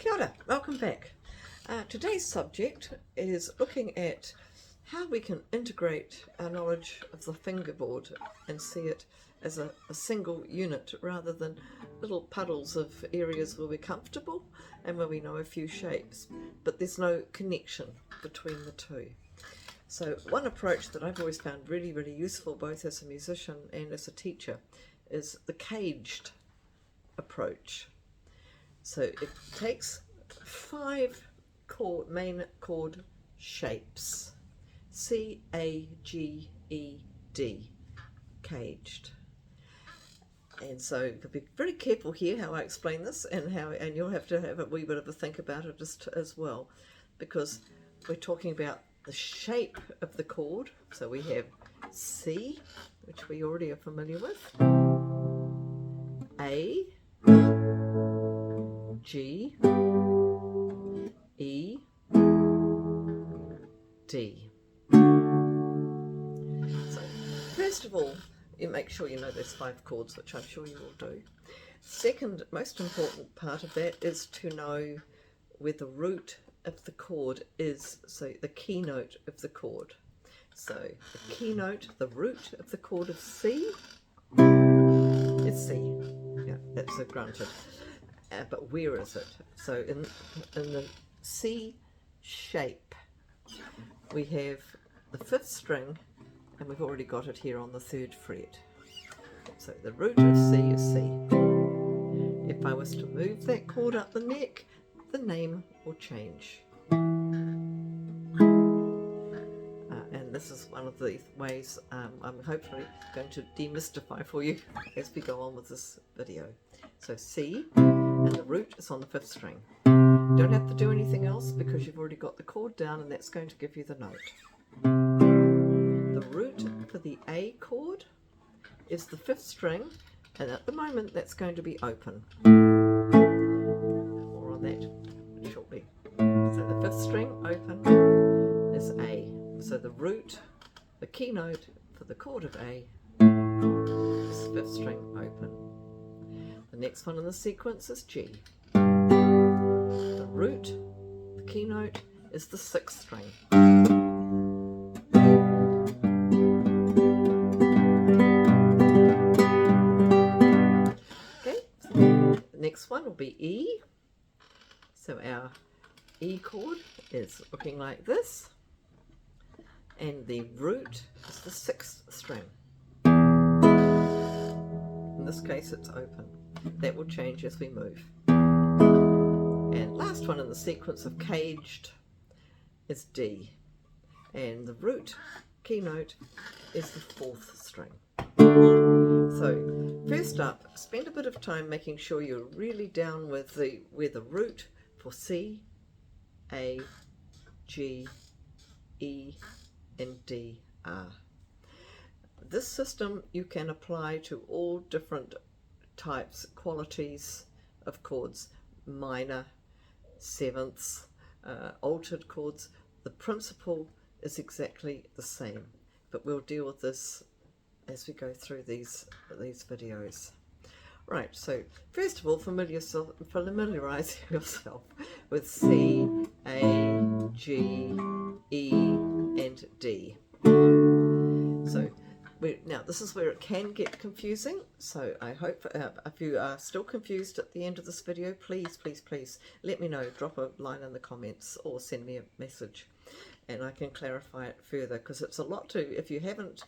Kia ora, welcome back. Today's subject is looking at how we can integrate our knowledge of the fingerboard and see it as a single unit rather than little puddles of areas where we're comfortable and where we know a few shapes, but there's no connection between the two. So one approach that I've always found really useful, both as a musician and as a teacher, is the caged approach. So it takes 5 main chord shapes, C, A, G, E, D, caged. And so you can be very careful here how I explain this, and you'll have to have a wee bit of a think about it as well, because we're talking about the shape of the chord. So we have C, which we already are familiar with, A, G, E, D. So first of all, you make sure you know those 5 chords, which I'm sure you will do. Second most important part of that is to know where the root of the chord is, so the keynote of the chord. So the keynote, the root of the chord of C is C. Yeah, that's a granted. But where is it? So in the C shape, we have the 5th string, and we've already got it here on the 3rd fret. So the root of C is C. If I was to move that chord up the neck, the name will change. And this is one of the ways I'm hopefully going to demystify for you as we go on with this video. So C, and the root is on the 5th string. Don't have to do anything else because you've already got the chord down, and that's going to give you the note. The root for the A chord is the 5th string, and at the moment that's going to be open. More on that shortly. So the 5th string open is A. So the root, the keynote for the chord of A is 5th string open. The next one in the sequence is G. The root, the keynote, is the 6th string. Okay, the next one will be E. So our E chord is looking like this, and the root is the 6th string. In this case it's open. That will change as we move. And last one in the sequence of caged is D, and the root keynote is the 4th string. So first up, spend a bit of time making sure you're really down with where the root for C, A, G, E and D are. This system you can apply to all different types, qualities of chords, minor, 7ths, altered chords. The principle is exactly the same, but we'll deal with this as we go through these videos. Right, so first of all, familiarize yourself with C, A, G, E and D. So now this is where it can get confusing, so I hope if you are still confused at the end of this video, please let me know. Drop a line in the comments or send me a message and I can clarify it further, because it's a lot to, if you haven't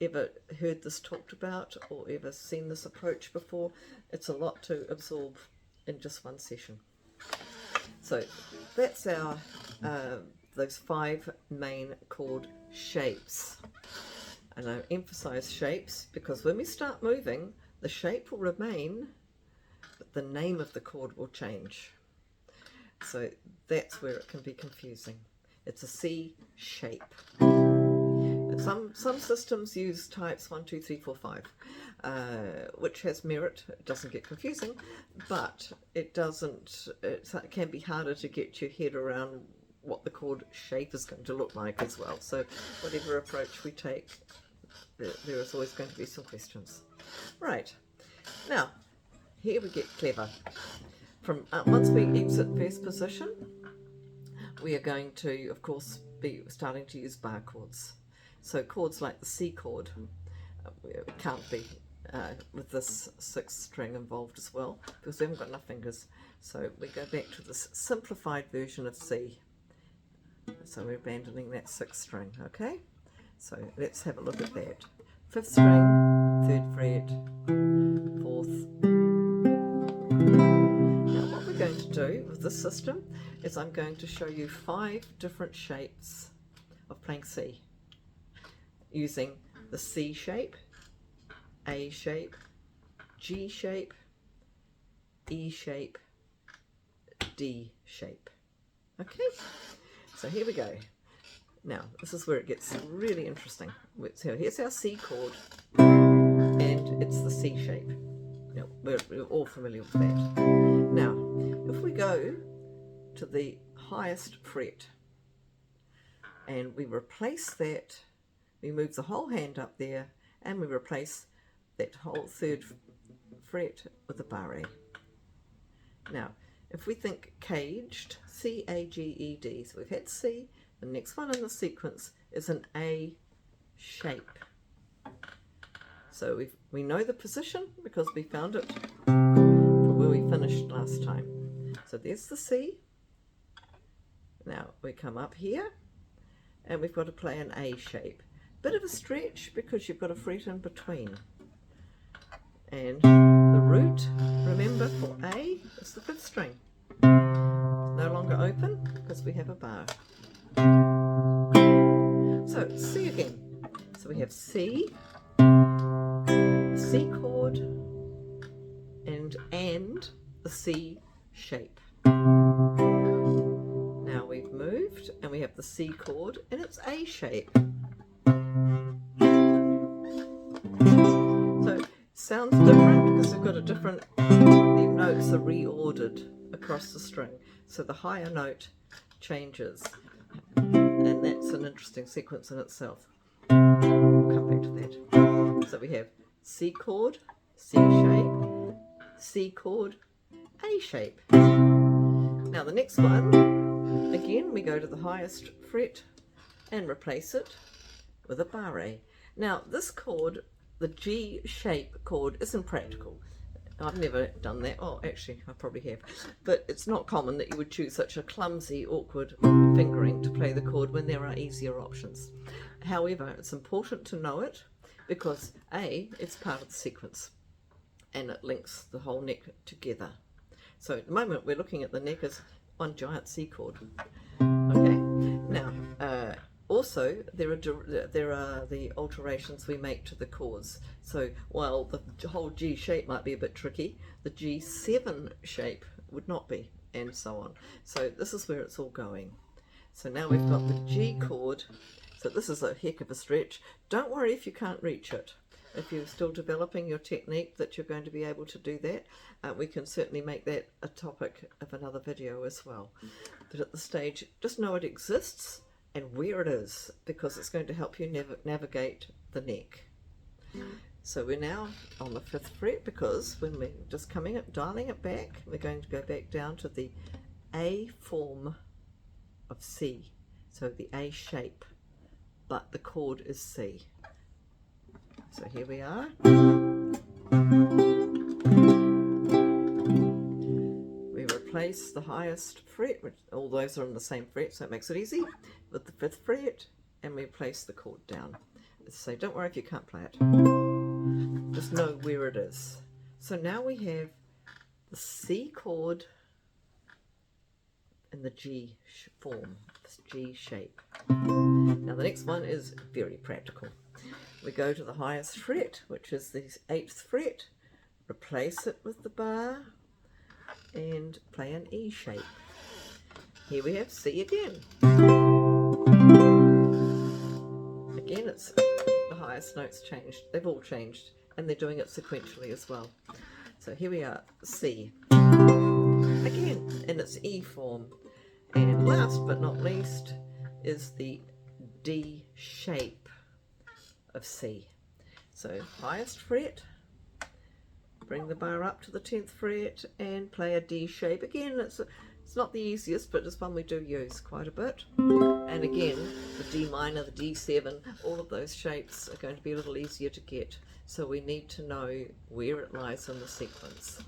ever heard this talked about or ever seen this approach before, it's a lot to absorb in just one session. So that's our those 5 main chord shapes. And I emphasize shapes because when we start moving, the shape will remain, but the name of the chord will change. So that's where it can be confusing. It's a C shape. And some systems use types 1, 2, 3, 4, 5, which has merit. It doesn't get confusing, but it can be harder to get your head around what the chord shape is going to look like as well. So whatever approach we take, there is always going to be some questions. Right, now here we get clever. From once we exit first position, we are going to, of course, be starting to use bar chords. So chords like the C chord can't be with this sixth string involved as well, because we haven't got enough fingers. So we go back to this simplified version of C. So we're abandoning that sixth string, okay? So let's have a look at that. Fifth string, third fret, fourth. Now what we're going to do with this system is I'm going to show you 5 different shapes of playing C, using the C shape, A shape, G shape, E shape, D shape. Okay, so here we go. Now this is where it gets really interesting. So here's our C chord, and it's the C shape. Now, we're all familiar with that. Now if we go to the highest fret and we replace that, we move the whole hand up there and we replace that whole third fret with a barre. Now if we think caged, C-A-G-E-D, so we've had C, the next one in the sequence is an A shape. So we know the position because we found it from where we finished last time. So there's the C. Now we come up here and we've got to play an A shape. Bit of a stretch because you've got a fret in between. And the root, remember, for A is the 5th string. No longer open because we have a bar. So C again. So we have C, C chord, and the C shape. Now we've moved and we have the C chord and it's A shape. So sounds different because we've got a different, the notes are reordered across the string. So the higher note changes, and that's an interesting sequence in itself. We'll come back to that. So we have C chord, C shape, C chord, A shape. Now the next one, again we go to the highest fret and replace it with a barre. Now this chord, the G shape chord, isn't practical. I've never done that. Oh, actually, I probably have. But it's not common that you would choose such a clumsy, awkward fingering to play the chord when there are easier options. However, it's important to know it because A, it's part of the sequence and it links the whole neck together. So at the moment, we're looking at the neck as one giant C chord. Okay. Now, also, there are the alterations we make to the chords. So while the whole G shape might be a bit tricky, the G7 shape would not be, and so on. So this is where it's all going. So now we've got the G chord. So this is a heck of a stretch. Don't worry if you can't reach it. If you're still developing your technique that you're going to be able to do that, we can certainly make that a topic of another video as well. But at this stage, just know it exists and where it is, because it's going to help you navigate the neck. So we're now on the 5th fret, because when we're just coming up, dialing it back, we're going to go back down to the A form of C, so the A shape, but the chord is C. So here we are. We replace the highest fret, which all those are on the same fret, so it makes it easy, with the 5th fret, and we place the chord down. So don't worry if you can't play it. Just know where it is. So now we have the C chord in the G form, this G shape. Now the next one is very practical. We go to the highest fret, which is the 8th fret, replace it with the bar, and play an E shape. Here we have C again. Again, it's the highest notes changed. They've all changed, and they're doing it sequentially as well. So here we are, C. Again, in its E form. And last but not least is the D shape of C. So highest fret, bring the bar up to the 10th fret and play a D shape. Again, it's not the easiest, but it's one we do use quite a bit. And again, the D minor, the D7, all of those shapes are going to be a little easier to get. So we need to know where it lies in the sequence.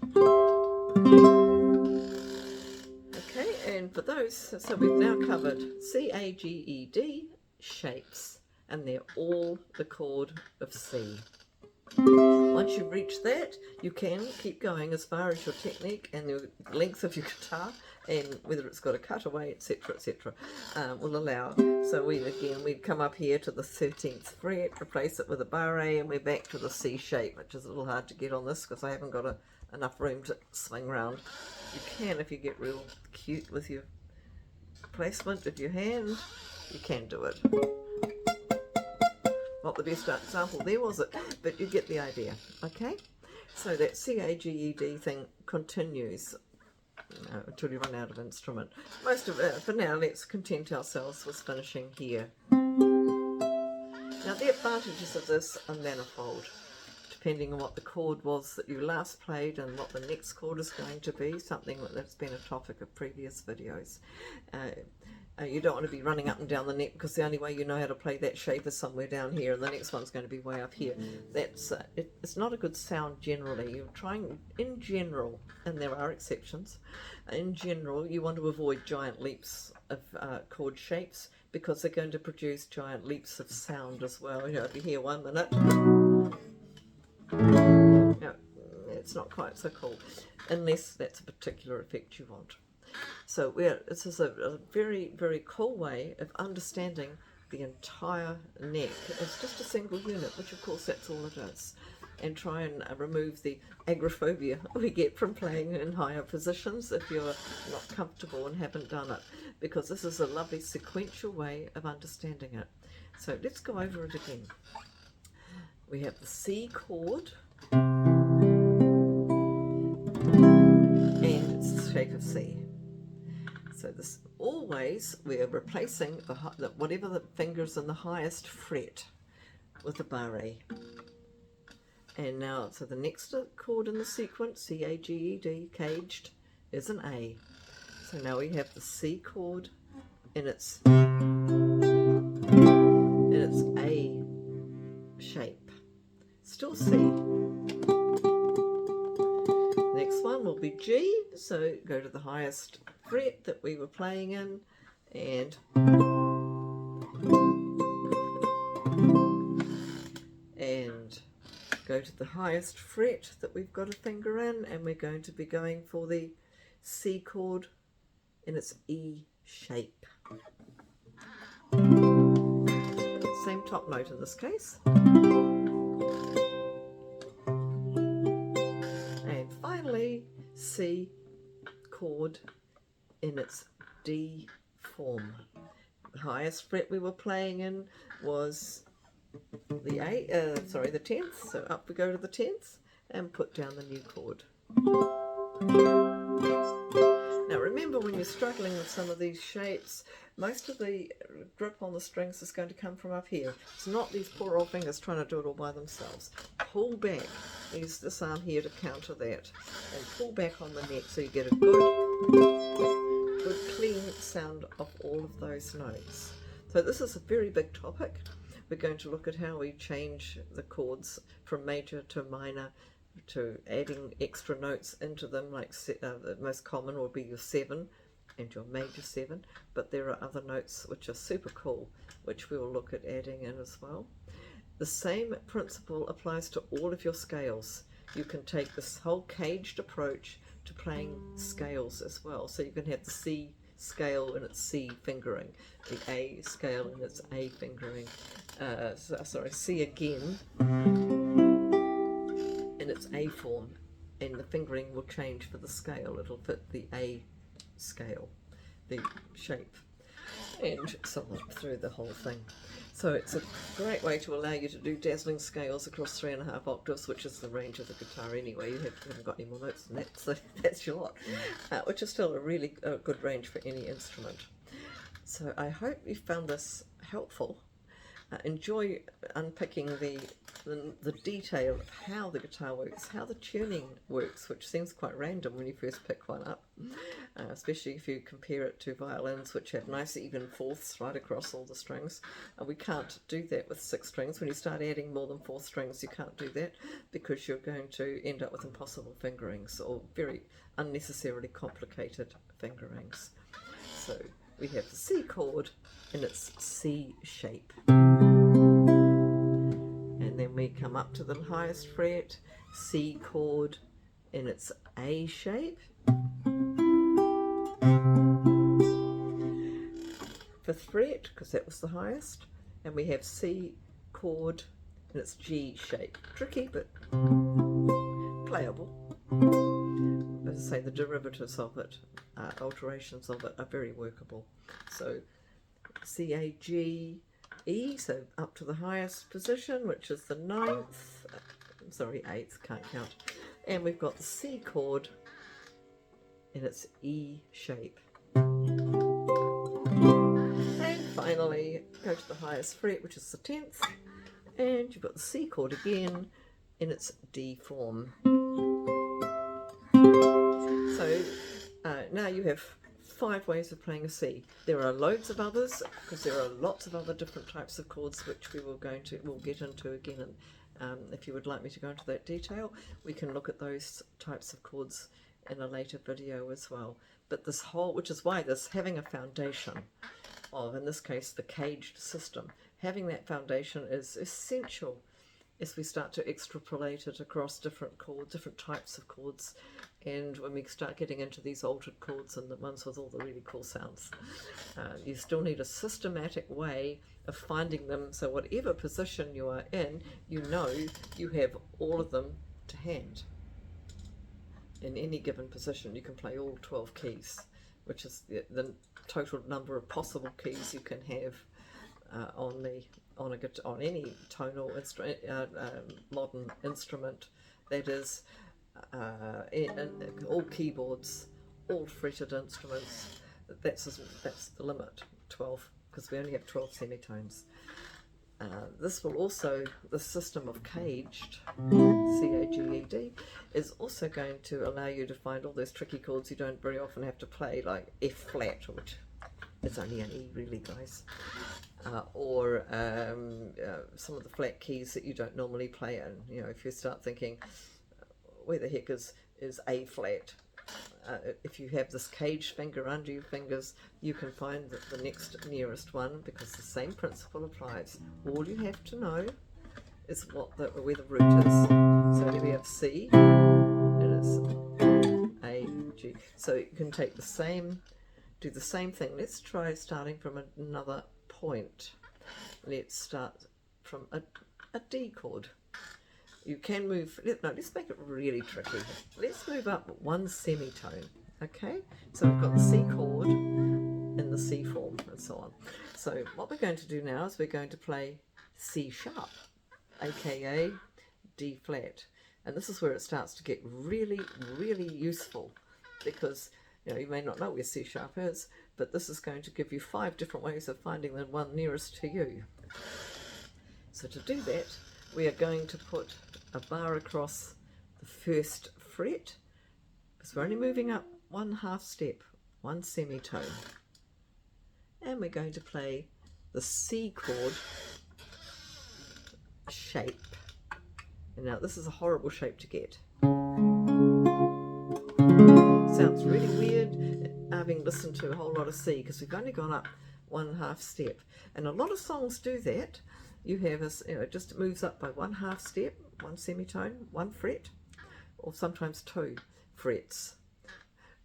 Okay, and for those, so we've now covered C, A, G, E, D shapes, and they're all the chord of C. Once you've reached that, you can keep going as far as your technique and the length of your guitar, and whether it's got a cutaway, etc., etc., will allow. So we'd come up here to the 13th fret, replace it with a barre, and we're back to the C shape, which is a little hard to get on this because I haven't got enough room to swing around. You can, if you get real cute with your placement of your hand, you can do it. Not the best example there, was it? But you get the idea, okay? So that C-A-G-E-D thing continues until you run out of instrument. Most of it, for now, let's content ourselves with finishing here. Now, the advantages of this are manifold, depending on what the chord was that you last played and what the next chord is going to be, something that's been a topic of previous videos. You don't want to be running up and down the neck because the only way you know how to play that shape is somewhere down here, and the next one's going to be way up here. That's it's not a good sound generally. You're trying, in general, and there are exceptions, in general you want to avoid giant leaps of chord shapes because they're going to produce giant leaps of sound as well. You know, if you hear 1 minute, no, it's not quite so cool, unless that's a particular effect you want. So this is a very, very cool way of understanding the entire neck as just a single unit, which of course that's all it is, and try and remove the agoraphobia we get from playing in higher positions if you're not comfortable and haven't done it, because this is a lovely sequential way of understanding it. So let's go over it again. We have the C chord, and it's the shape of C. So this always, we're replacing whatever the finger's in the highest fret with a barre. And now, so the next chord in the sequence, C-A-G-E-D, caged, is an A. So now we have the C chord in its A shape. Still C. Next one will be G, so go to the highest fret that we were playing in, and go to the highest fret that we've got a finger in, and we're going to be going for the C chord in its E shape. Same top note in this case. And finally, C chord in its D form. The highest fret we were playing in was the the 10th, so up we go to the 10th and put down the new chord. Now remember, when you're struggling with some of these shapes, most of the grip on the strings is going to come from up here. It's not these poor old fingers trying to do it all by themselves. Pull back, use this arm here to counter that, and pull back on the neck so you get a good clean sound of all of those notes. So this is a very big topic. We're going to look at how we change the chords from major to minor, to adding extra notes into them, like the most common will be your 7 and your major 7, but there are other notes which are super cool, which we will look at adding in as well. The same principle applies to all of your scales. You can take this whole caged approach to playing scales as well. So you can have the C scale in its C fingering, the A scale in its A fingering, C again in its A form, and the fingering will change for the scale. It'll fit the A scale, the shape, and so on through the whole thing. So it's a great way to allow you to do dazzling scales across 3.5 octaves, which is the range of the guitar anyway. You haven't got any more notes than that, so that's your lot, which is still a really good range for any instrument. So I hope you found this helpful. Enjoy unpicking the the detail of how the guitar works, how the tuning works, which seems quite random when you first pick one up, especially if you compare it to violins, which have nice even fourths right across all the strings. We can't do that with 6 strings. When you start adding more than 4 strings, you can't do that, because you're going to end up with impossible fingerings or very unnecessarily complicated fingerings. So we have the C chord in its C shape. And then we come up to the highest fret, C chord in its A shape. 5th fret, because that was the highest. And we have C chord in its G shape. Tricky, but playable. As I say, the derivatives of it, alterations of it, are very workable. So C, A, G, E, so up to the highest position, which is the 9th, sorry, 8th, can't count. And we've got the C chord in its E shape. And finally, go to the highest fret, which is the 10th, and you've got the C chord again in its D form. So now you have 5 ways of playing a C. There are loads of others, because there are lots of other different types of chords which we'll get into again. And if you would like me to go into that detail, we can look at those types of chords in a later video as well. But this whole, which is why this having a foundation of, in this case, the caged system, having that foundation is essential as we start to extrapolate it across different chords, different types of chords, and when we start getting into these altered chords and the ones with all the really cool sounds. You still need a systematic way of finding them, so whatever position you are in, you know you have all of them to hand. In any given position, you can play all 12 keys, which is the total number of possible keys you can have on any tonal modern instrument. That is, all keyboards, all fretted instruments. That's the limit, 12, because we only have 12 semitones. This will also, the system of caged, C-A-G-E-D, is also going to allow you to find all those tricky chords you don't very often have to play, like F flat, which is only an E really, guys. Or some of the flat keys that you don't normally play in. You know, if you start thinking, where the heck is A flat? If you have this caged finger under your fingers, you can find the next nearest one, because the same principle applies. All you have to know is where the root is. So here we have C, and it's A, G. So you can take do the same thing. Let's try starting from another point. Let's start from a D chord. You can move, let's make it really tricky. Let's move up 1 semitone, okay? So we've got the C chord in the C form and so on. So what we're going to do now is we're going to play C sharp, aka D flat. And this is where it starts to get really, really useful, because you may not know where C sharp is, but this is going to give you 5 different ways of finding the one nearest to you. So to do that, we are going to put a bar across the 1st fret, because we're only moving up 1/2 step, 1 semitone. And we're going to play the C chord shape. And now this is a horrible shape to get. Sounds really weird having listened to a whole lot of C, because we've only gone up 1/2 step. And a lot of songs do that. You have it just moves up by 1/2 step, 1 semitone, 1 fret, or sometimes 2 frets.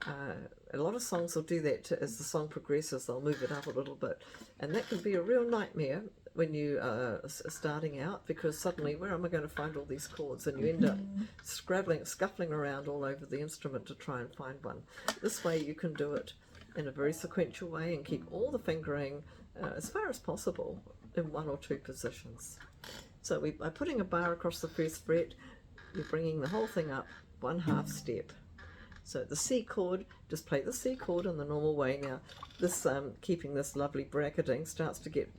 A lot of songs will do that as the song progresses. They'll move it up a little bit, and that can be a real nightmare when you are starting out, because suddenly, where am I going to find all these chords? And you end up scuffling around all over the instrument to try and find one. This way you can do it in a very sequential way and keep all the fingering as far as possible in 1 or 2 positions. So by putting a bar across the 1st fret, you're bringing the whole thing up 1/2 step. So the C chord, just play the C chord in the normal way. Now this keeping this lovely bracketing starts to get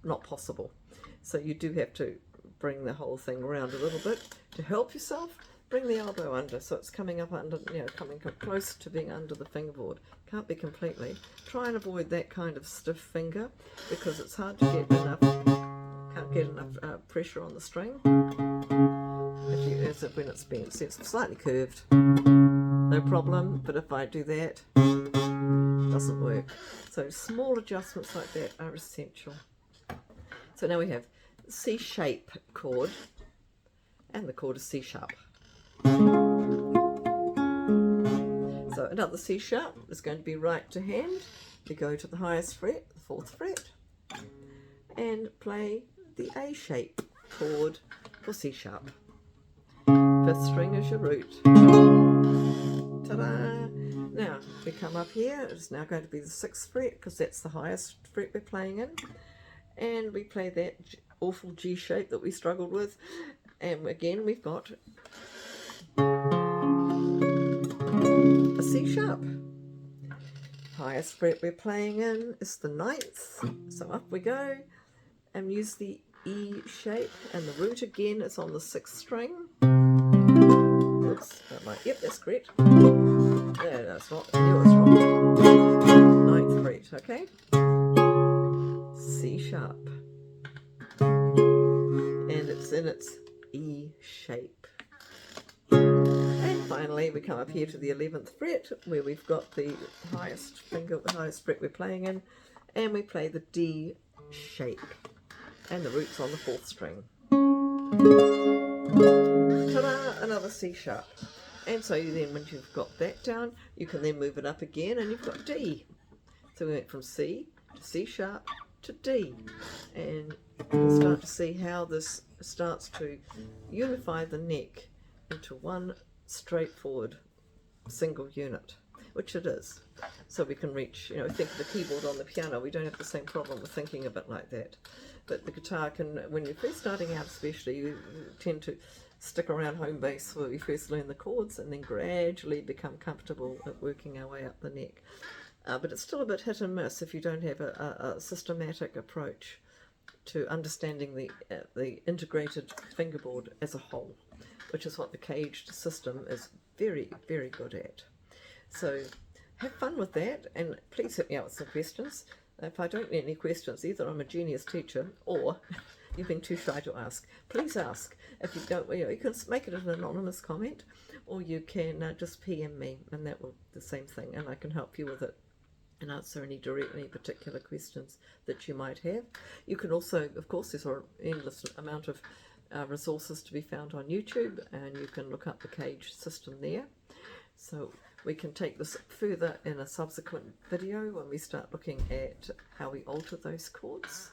not possible, so you do have to bring the whole thing around a little bit. To help yourself, bring the elbow under, so it's coming up under, you know, coming close to being under the fingerboard. Can't be completely. Try and avoid that kind of stiff finger, because it's hard to get enough, can't get enough pressure on the string. As if when it's bent, see, it's slightly curved, no problem, but if I do that, it doesn't work. So small adjustments like that are essential. So now we have C shape chord, and the chord is C sharp. So another C sharp is going to be right to hand. We go to the highest fret, the 4th fret, and play the A shape chord for C sharp. 5th string is your root. Ta-da! Now we come up here, it's now going to be the 6th fret, because that's the highest fret we're playing in, and we play that awful G shape that we struggled with, and again we've got a C sharp. Highest fret we're playing in is the 9th, so up we go, and use the E shape, and the root again is on the 6th string. Oops, yep, that's correct. No, it's not. I knew it was wrong. 9th fret, okay. C sharp, and it's in its E shape. And finally, we come up here to the 11th fret, where we've got the highest finger, the highest fret we're playing in, and we play the D shape, and the root's on the 4th string. Ta-da! Another C sharp. And so then, when you've got that down, you can then move it up again, and you've got D. So we went from C to C sharp to D, and you'll start to see how this starts to unify the neck into one straightforward single unit, which it is. So we can reach, you know, think of the keyboard on the piano, we don't have the same problem with thinking of it like that. But the guitar can, when you're first starting out especially, you tend to stick around home base where we first learn the chords, and then gradually become comfortable at working our way up the neck. But it's still a bit hit and miss if you don't have a systematic approach to understanding the integrated fingerboard as a whole, which is what the caged system is very, very good at. So have fun with that, and please hit me out with some questions. If I don't get any questions, either I'm a genius teacher or you've been too shy to ask. Please ask. If you don't, you can make it an anonymous comment, or you can just PM me, and that will be the same thing, and I can help you with it and answer any particular questions that you might have. You can also, of course, there's an endless amount of resources to be found on YouTube, and you can look up the cage system there. So we can take this further in a subsequent video when we start looking at how we alter those chords,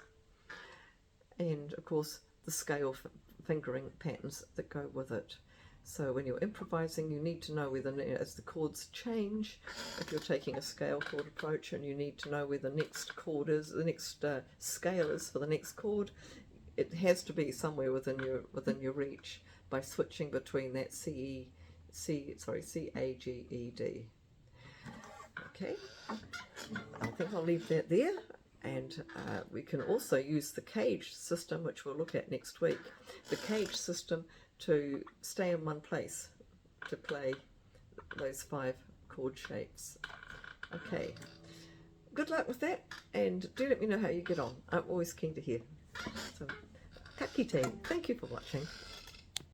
and of course the scale fingering patterns that go with it. So when you're improvising, you need to know whether, as the chords change, if you're taking a scale chord approach, and you need to know where the next chord is, the next scale is for the next chord, it has to be somewhere within your reach by switching between that C, A, G, E, D. Okay, I think I'll leave that there. And we can also use the cage system, which we'll look at next week. The cage system to stay in one place to play those 5 chord shapes. Okay, good luck with that, and do let me know how you get on. I'm always keen to hear. So, ka kite, thank you for watching.